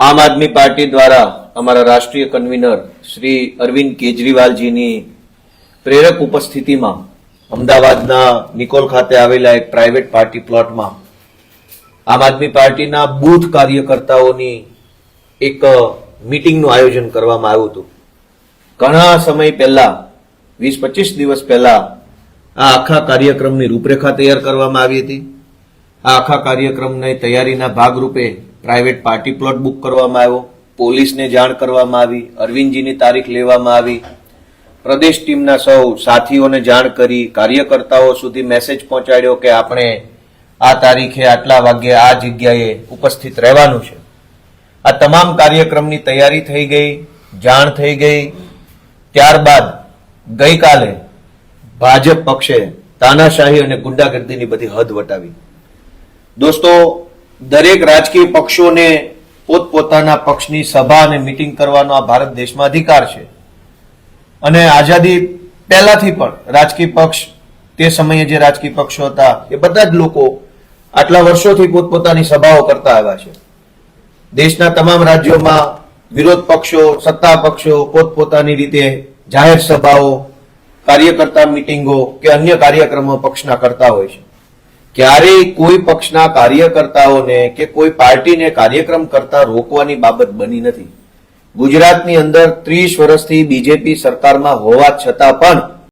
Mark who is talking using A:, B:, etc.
A: આમ આદમી પાર્ટી દ્વારા અમારા રાષ્ટ્રીય કન્વીનર શ્રી અરવિંદ કેજરીવાલજીની પ્રેરક ઉપસ્થિતિમાં અમદાવાદના નિકોલ ખાતે આવેલા એક પ્રાઇવેટ પાર્ટી પ્લોટમાં આમ આદમી પાર્ટીના બૂથ કાર્યકર્તાઓની એક મીટિંગનું આયોજન કરવામાં આવ્યું હતું. ઘણા સમય પહેલા 20-25 દિવસ પહેલા આ આખા કાર્યક્રમની રૂપરેખા તૈયાર કરવામાં આવી હતી. આ આખા કાર્યક્રમની તૈયારીના ભાગરૂપે પ્રાઇવેટ પાર્ટી પ્લોટ બુક કરવામાં આવ્યો, પોલીસને જાણ કરવામાં આવી, અરવિંદજીની તારીખ લેવામાં આવી, પ્રદેશ ટીમના સૌ સાથીઓને જાણ કરી, કાર્યકર્તાઓ સુધી મેસેજ પહોંચાડ્યો કે આપણે આ તારીખે આટલા વાગ્યે આ જગ્યાએ ઉપસ્થિત રહેવાનું છે. આ તમામ કાર્યક્રમની તૈયારી થઈ ગઈ, જાણ થઈ ગઈ. ત્યારબાદ ગઈકાલે ભાજપ પક્ષે તાનાશાહી અને ગુંડાગર્દીની બધી હદ વટાવી. દોસ્તો, દરેક રાજકીય પક્ષોને પોતપોતાના પક્ષની સભા અને મિટિંગ કરવાનો આ ભારત દેશમાં અધિકાર છે અને આઝાદી પહેલાથી પણ રાજકીય પક્ષ, તે સમયે જે રાજકીય પક્ષો હતા એ બધા જ લોકો આટલા વર્ષોથી પોતપોતાની સભાઓ કરતા આવ્યા છે. દેશના તમામ રાજ્યોમાં વિરોધ પક્ષો, સત્તા પક્ષો પોતપોતાની રીતે જાહેર સભાઓ, કાર્યકર્તા મિટિંગો કે અન્ય કાર્યક્રમો પક્ષના કરતા હોય છે. ક્યારેય કોઈ પક્ષના કાર્યકર્તાઓને કે કોઈ પાર્ટીને કાર્યક્રમ કરતા રોકવાની બાબત બની નથી. ગુજરાતની અંદર 30 વર્ષથી બીજેપી સરકારમાં હોવા છતાં પણ